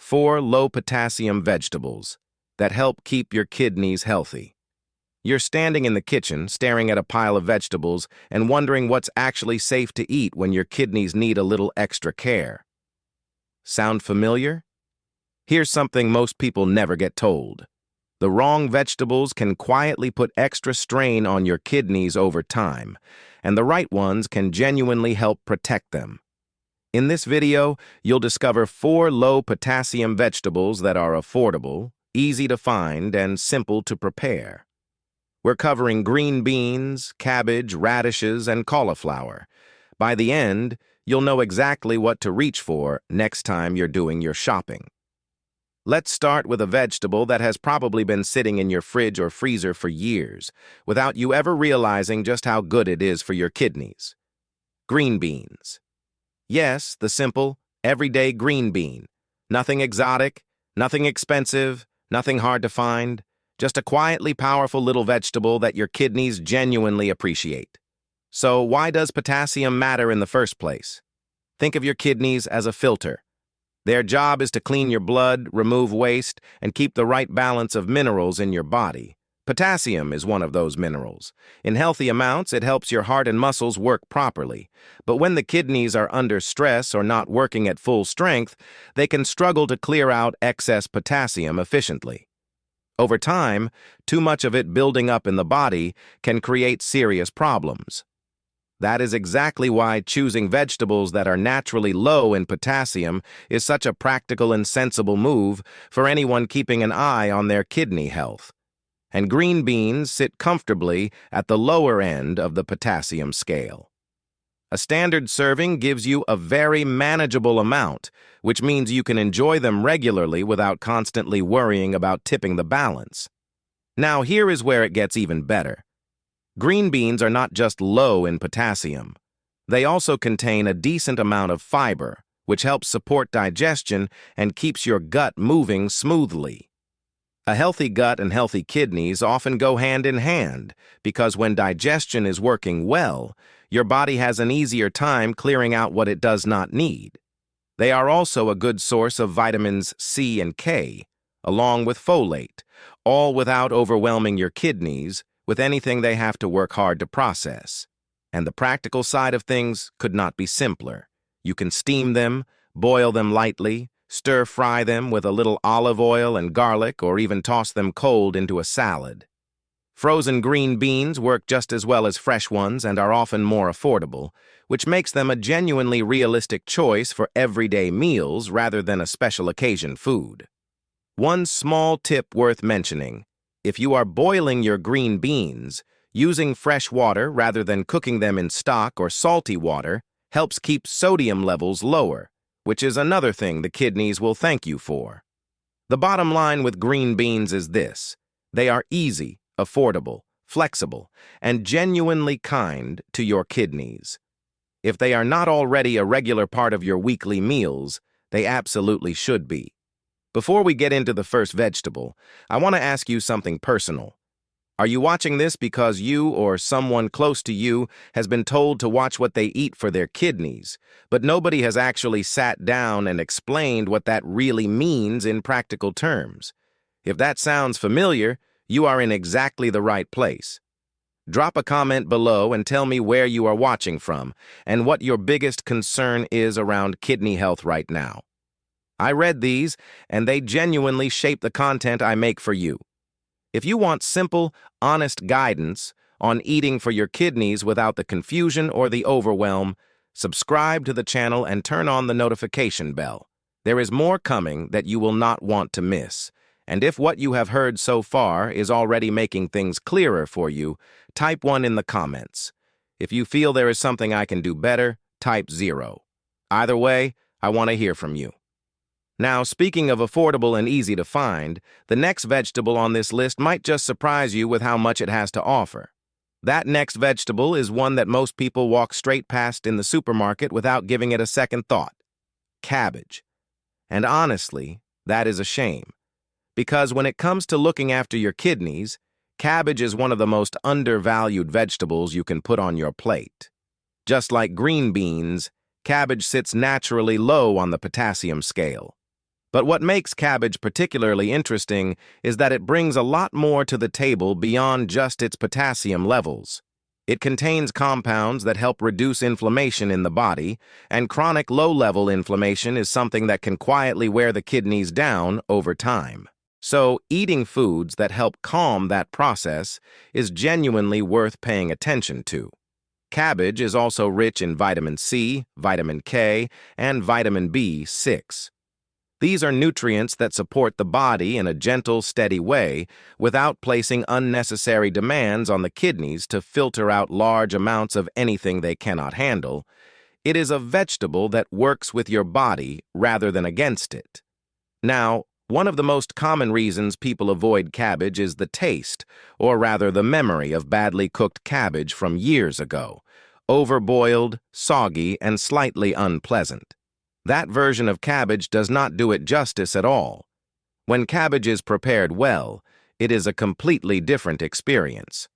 4 low-potassium vegetables that help keep your kidneys healthy. You're standing in the kitchen, staring at a pile of vegetables and wondering what's actually safe to eat when your kidneys need a little extra care. Sound familiar? Here's something most people never get told. The wrong vegetables can quietly put extra strain on your kidneys over time, and the right ones can genuinely help protect them. In this video, you'll discover 4 low-potassium vegetables that are affordable, easy to find, and simple to prepare. We're covering green beans, cabbage, radishes, and cauliflower. By the end, you'll know exactly what to reach for next time you're doing your shopping. Let's start with a vegetable that has probably been sitting in your fridge or freezer for years, without you ever realizing just how good it is for your kidneys. Green beans. Yes, the simple, everyday green bean. Nothing exotic, nothing expensive, nothing hard to find. Just a quietly powerful little vegetable that your kidneys genuinely appreciate. So why does potassium matter in the first place? Think of your kidneys as a filter. Their job is to clean your blood, remove waste, and keep the right balance of minerals in your body. Potassium is one of those minerals. In healthy amounts, it helps your heart and muscles work properly. But when the kidneys are under stress or not working at full strength, they can struggle to clear out excess potassium efficiently. Over time, too much of it building up in the body can create serious problems. That is exactly why choosing vegetables that are naturally low in potassium is such a practical and sensible move for anyone keeping an eye on their kidney health. And green beans sit comfortably at the lower end of the potassium scale. A standard serving gives you a very manageable amount, which means you can enjoy them regularly without constantly worrying about tipping the balance. Now, here is where it gets even better. Green beans are not just low in potassium. They also contain a decent amount of fiber, which helps support digestion and keeps your gut moving smoothly. A healthy gut and healthy kidneys often go hand in hand because when digestion is working well, your body has an easier time clearing out what it does not need. They are also a good source of vitamins C and K, along with folate, all without overwhelming your kidneys with anything they have to work hard to process. And the practical side of things could not be simpler. You can steam them, boil them lightly, stir-fry them with a little olive oil and garlic, or even toss them cold into a salad. Frozen green beans work just as well as fresh ones and are often more affordable, which makes them a genuinely realistic choice for everyday meals rather than a special occasion food. One small tip worth mentioning: if you are boiling your green beans, using fresh water rather than cooking them in stock or salty water helps keep sodium levels lower, which is another thing the kidneys will thank you for. The bottom line with green beans is this: they are easy, affordable, flexible, and genuinely kind to your kidneys. If they are not already a regular part of your weekly meals, they absolutely should be. Before we get into the first vegetable, I want to ask you something personal. Are you watching this because you or someone close to you has been told to watch what they eat for their kidneys, but nobody has actually sat down and explained what that really means in practical terms? If that sounds familiar, you are in exactly the right place. Drop a comment below and tell me where you are watching from and what your biggest concern is around kidney health right now. I read these, and they genuinely shape the content I make for you. If you want simple, honest guidance on eating for your kidneys without the confusion or the overwhelm, subscribe to the channel and turn on the notification bell. There is more coming that you will not want to miss. And if what you have heard so far is already making things clearer for you, type 1 in the comments. If you feel there is something I can do better, type 0. Either way, I want to hear from you. Now, speaking of affordable and easy to find, the next vegetable on this list might just surprise you with how much it has to offer. That next vegetable is one that most people walk straight past in the supermarket without giving it a second thought: cabbage. And honestly, that is a shame. Because when it comes to looking after your kidneys, cabbage is one of the most undervalued vegetables you can put on your plate. Just like green beans, cabbage sits naturally low on the potassium scale. But what makes cabbage particularly interesting is that it brings a lot more to the table beyond just its potassium levels. It contains compounds that help reduce inflammation in the body, and chronic low-level inflammation is something that can quietly wear the kidneys down over time. So, eating foods that help calm that process is genuinely worth paying attention to. Cabbage is also rich in vitamin C, vitamin K, and vitamin B6. These are nutrients that support the body in a gentle, steady way without placing unnecessary demands on the kidneys to filter out large amounts of anything they cannot handle. It is a vegetable that works with your body rather than against it. Now, one of the most common reasons people avoid cabbage is the taste, or rather the memory of badly cooked cabbage from years ago. Overboiled, soggy, and slightly unpleasant. That version of cabbage does not do it justice at all. When cabbage is prepared well, it is a completely different experience.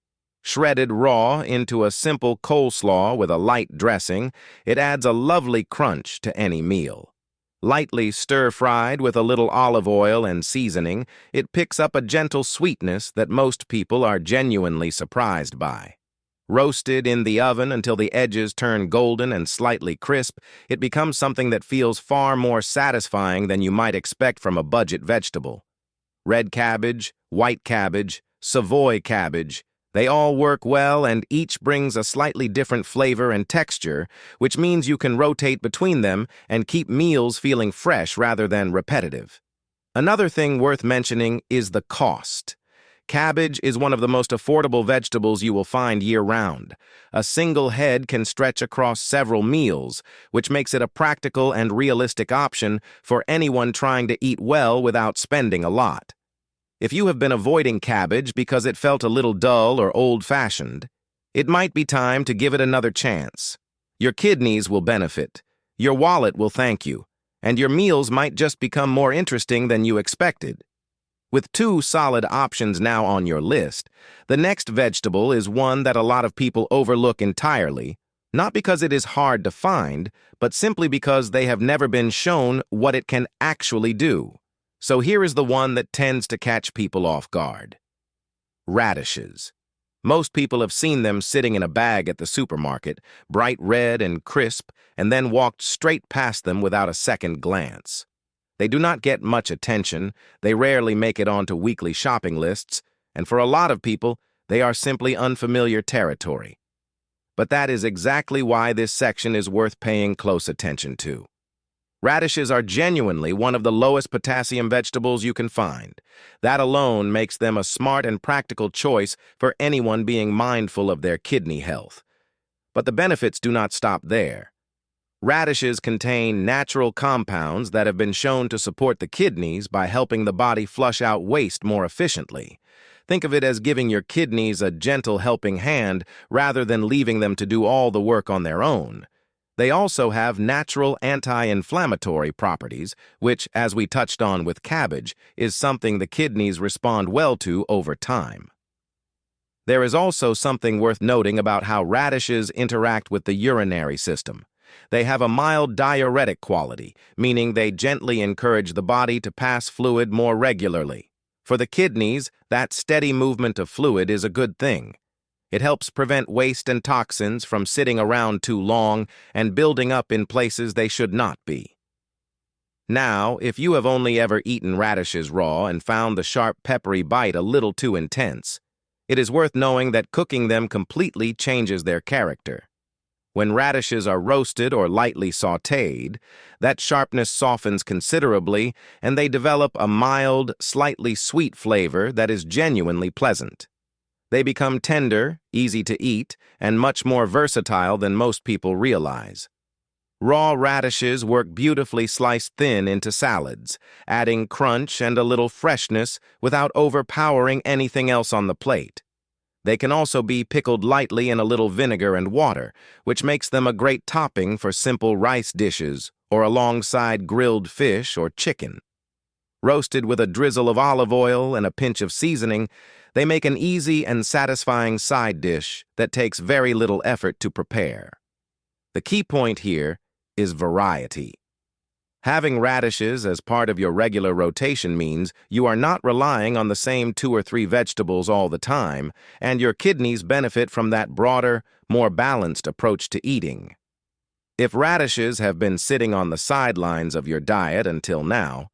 Shredded raw into a simple coleslaw with a light dressing, it adds a lovely crunch to any meal. Lightly stir-fried with a little olive oil and seasoning, it picks up a gentle sweetness that most people are genuinely surprised by. Roasted in the oven until the edges turn golden and slightly crisp, it becomes something that feels far more satisfying than you might expect from a budget vegetable. Red cabbage, white cabbage, Savoy cabbage, they all work well and each brings a slightly different flavor and texture, which means you can rotate between them and keep meals feeling fresh rather than repetitive. Another thing worth mentioning is the cost. Cabbage is one of the most affordable vegetables you will find year-round. A single head can stretch across several meals, which makes it a practical and realistic option for anyone trying to eat well without spending a lot. If you have been avoiding cabbage because it felt a little dull or old-fashioned, it might be time to give it another chance. Your kidneys will benefit, your wallet will thank you, and your meals might just become more interesting than you expected. With two solid options now on your list, the next vegetable is one that a lot of people overlook entirely, not because it is hard to find, but simply because they have never been shown what it can actually do. So here is the one that tends to catch people off guard. Radishes. Most people have seen them sitting in a bag at the supermarket, bright red and crisp, and then walked straight past them without a second glance. They do not get much attention, they rarely make it onto weekly shopping lists, and for a lot of people, they are simply unfamiliar territory. But that is exactly why this section is worth paying close attention to. Radishes are genuinely one of the lowest potassium vegetables you can find. That alone makes them a smart and practical choice for anyone being mindful of their kidney health. But the benefits do not stop there. Radishes contain natural compounds that have been shown to support the kidneys by helping the body flush out waste more efficiently. Think of it as giving your kidneys a gentle helping hand rather than leaving them to do all the work on their own. They also have natural anti-inflammatory properties, which, as we touched on with cabbage, is something the kidneys respond well to over time. There is also something worth noting about how radishes interact with the urinary system. They have a mild diuretic quality, meaning they gently encourage the body to pass fluid more regularly. For the kidneys, that steady movement of fluid is a good thing. It helps prevent waste and toxins from sitting around too long and building up in places they should not be. Now, if you have only ever eaten radishes raw and found the sharp, peppery bite a little too intense, it is worth knowing that cooking them completely changes their character. When radishes are roasted or lightly sautéed, that sharpness softens considerably and they develop a mild, slightly sweet flavor that is genuinely pleasant. They become tender, easy to eat, and much more versatile than most people realize. Raw radishes work beautifully sliced thin into salads, adding crunch and a little freshness without overpowering anything else on the plate. They can also be pickled lightly in a little vinegar and water, which makes them a great topping for simple rice dishes or alongside grilled fish or chicken. Roasted with a drizzle of olive oil and a pinch of seasoning, they make an easy and satisfying side dish that takes very little effort to prepare. The key point here is variety. Having radishes as part of your regular rotation means you are not relying on the same 2 or 3 vegetables all the time, and your kidneys benefit from that broader, more balanced approach to eating. If radishes have been sitting on the sidelines of your diet until now,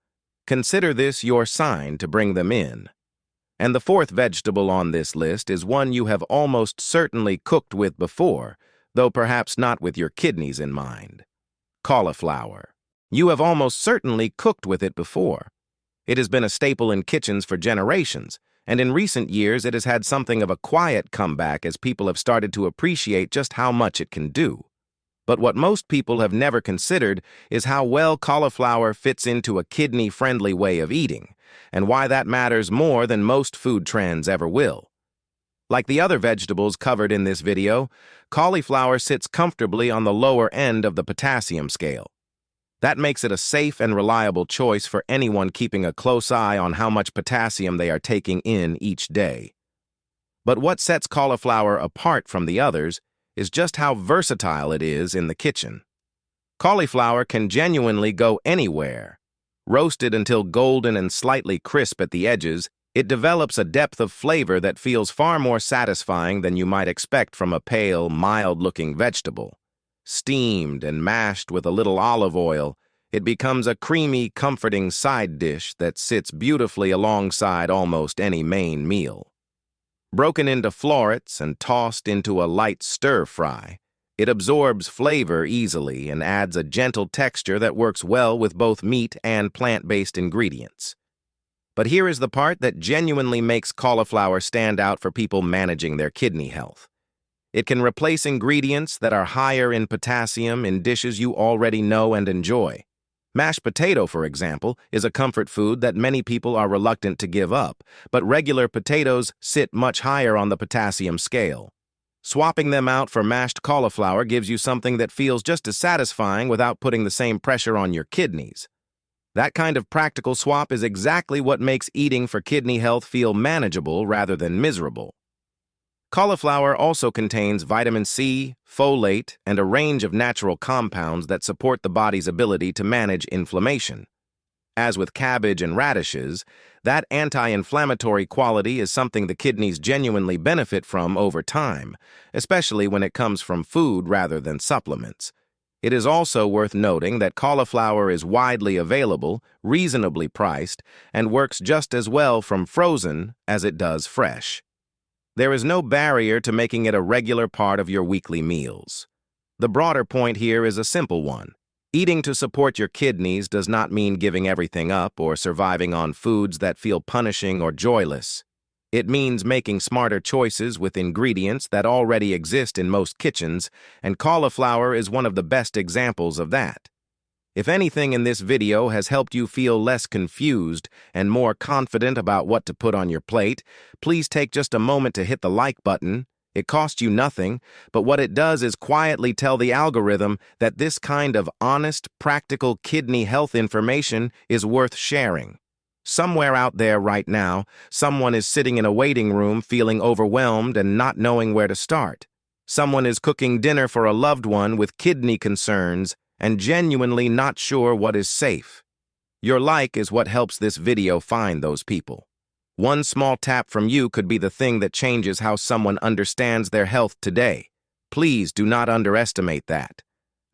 consider this your sign to bring them in. And the 4th vegetable on this list is one you have almost certainly cooked with before, though perhaps not with your kidneys in mind: cauliflower. You have almost certainly cooked with it before. It has been a staple in kitchens for generations, and in recent years it has had something of a quiet comeback as people have started to appreciate just how much it can do. But what most people have never considered is how well cauliflower fits into a kidney-friendly way of eating, and why that matters more than most food trends ever will. Like the other vegetables covered in this video, cauliflower sits comfortably on the lower end of the potassium scale. That makes it a safe and reliable choice for anyone keeping a close eye on how much potassium they are taking in each day. But what sets cauliflower apart from the others is just how versatile it is in the kitchen. Cauliflower can genuinely go anywhere. Roasted until golden and slightly crisp at the edges, it develops a depth of flavor that feels far more satisfying than you might expect from a pale, mild-looking vegetable. Steamed and mashed with a little olive oil, it becomes a creamy, comforting side dish that sits beautifully alongside almost any main meal. Broken into florets and tossed into a light stir-fry, it absorbs flavor easily and adds a gentle texture that works well with both meat and plant-based ingredients. But here is the part that genuinely makes cauliflower stand out for people managing their kidney health. It can replace ingredients that are higher in potassium in dishes you already know and enjoy. Mashed potato, for example, is a comfort food that many people are reluctant to give up, but regular potatoes sit much higher on the potassium scale. Swapping them out for mashed cauliflower gives you something that feels just as satisfying without putting the same pressure on your kidneys. That kind of practical swap is exactly what makes eating for kidney health feel manageable rather than miserable. Cauliflower also contains vitamin C, folate, and a range of natural compounds that support the body's ability to manage inflammation. As with cabbage and radishes, that anti-inflammatory quality is something the kidneys genuinely benefit from over time, especially when it comes from food rather than supplements. It is also worth noting that cauliflower is widely available, reasonably priced, and works just as well from frozen as it does fresh. There is no barrier to making it a regular part of your weekly meals. The broader point here is a simple one. Eating to support your kidneys does not mean giving everything up or surviving on foods that feel punishing or joyless. It means making smarter choices with ingredients that already exist in most kitchens, and cauliflower is one of the best examples of that. If anything in this video has helped you feel less confused and more confident about what to put on your plate, please take just a moment to hit the like button. It costs you nothing, but what it does is quietly tell the algorithm that this kind of honest, practical kidney health information is worth sharing. Somewhere out there right now, someone is sitting in a waiting room feeling overwhelmed and not knowing where to start. Someone is cooking dinner for a loved one with kidney concerns and genuinely not sure what is safe. Your like is what helps this video find those people. One small tap from you could be the thing that changes how someone understands their health today. Please do not underestimate that.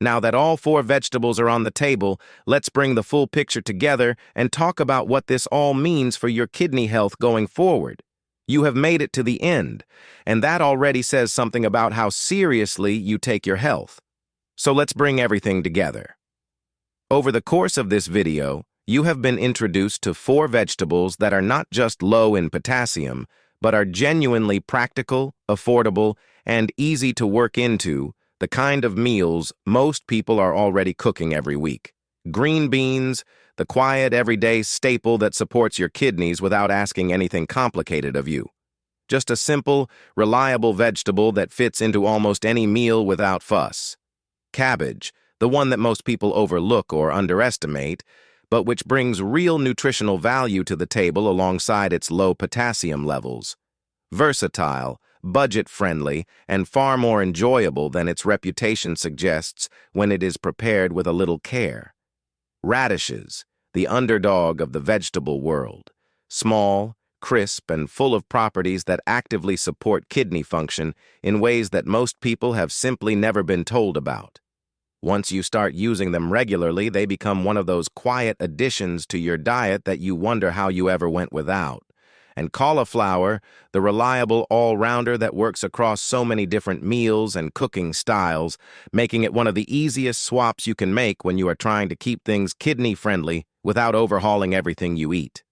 Now that all 4 vegetables are on the table, let's bring the full picture together and talk about what this all means for your kidney health going forward. You have made it to the end, and that already says something about how seriously you take your health. So let's bring everything together. Over the course of this video, you have been introduced to 4 vegetables that are not just low in potassium, but are genuinely practical, affordable, and easy to work into, the kind of meals most people are already cooking every week. Green beans, the quiet, everyday staple that supports your kidneys without asking anything complicated of you. Just a simple, reliable vegetable that fits into almost any meal without fuss. Cabbage, the one that most people overlook or underestimate, but which brings real nutritional value to the table alongside its low potassium levels. Versatile, budget-friendly, and far more enjoyable than its reputation suggests when it is prepared with a little care. Radishes, the underdog of the vegetable world. Small, crisp, and full of properties that actively support kidney function in ways that most people have simply never been told about. Once you start using them regularly, they become one of those quiet additions to your diet that you wonder how you ever went without. And cauliflower, the reliable all-rounder that works across so many different meals and cooking styles, making it one of the easiest swaps you can make when you are trying to keep things kidney-friendly without overhauling everything you eat.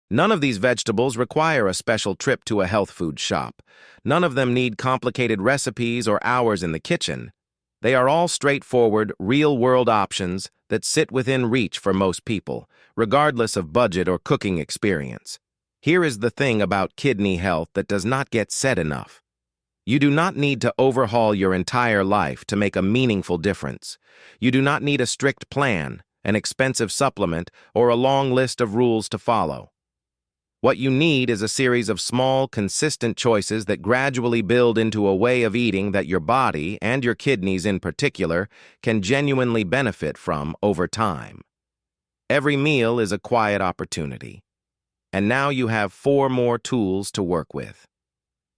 None of these vegetables require a special trip to a health food shop. None of them need complicated recipes or hours in the kitchen. They are all straightforward, real-world options that sit within reach for most people, regardless of budget or cooking experience. Here is the thing about kidney health that does not get said enough. You do not need to overhaul your entire life to make a meaningful difference. You do not need a strict plan, an expensive supplement, or a long list of rules to follow. What you need is a series of small, consistent choices that gradually build into a way of eating that your body, and your kidneys in particular, can genuinely benefit from over time. Every meal is a quiet opportunity. And now you have 4 more tools to work with.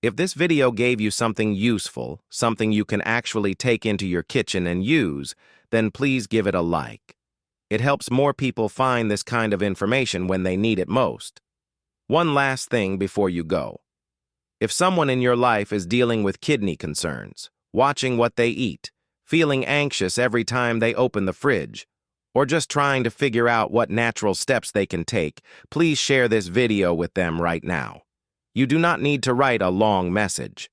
If this video gave you something useful, something you can actually take into your kitchen and use, then please give it a like. It helps more people find this kind of information when they need it most. One last thing before you go. If someone in your life is dealing with kidney concerns, watching what they eat, feeling anxious every time they open the fridge, or just trying to figure out what natural steps they can take, please share this video with them right now. You do not need to write a long message.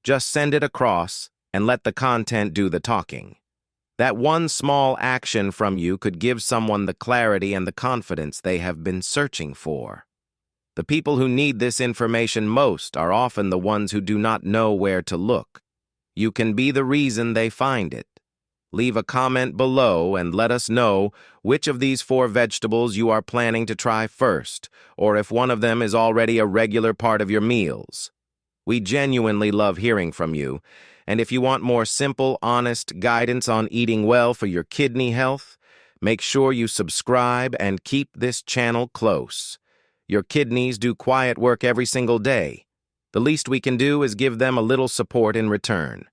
Just send it across and let the content do the talking. That one small action from you could give someone the clarity and the confidence they have been searching for. The people who need this information most are often the ones who do not know where to look. You can be the reason they find it. Leave a comment below and let us know which of these 4 vegetables you are planning to try first, or if one of them is already a regular part of your meals. We genuinely love hearing from you, and if you want more simple, honest guidance on eating well for your kidney health, make sure you subscribe and keep this channel close. Your kidneys do quiet work every single day. The least we can do is give them a little support in return.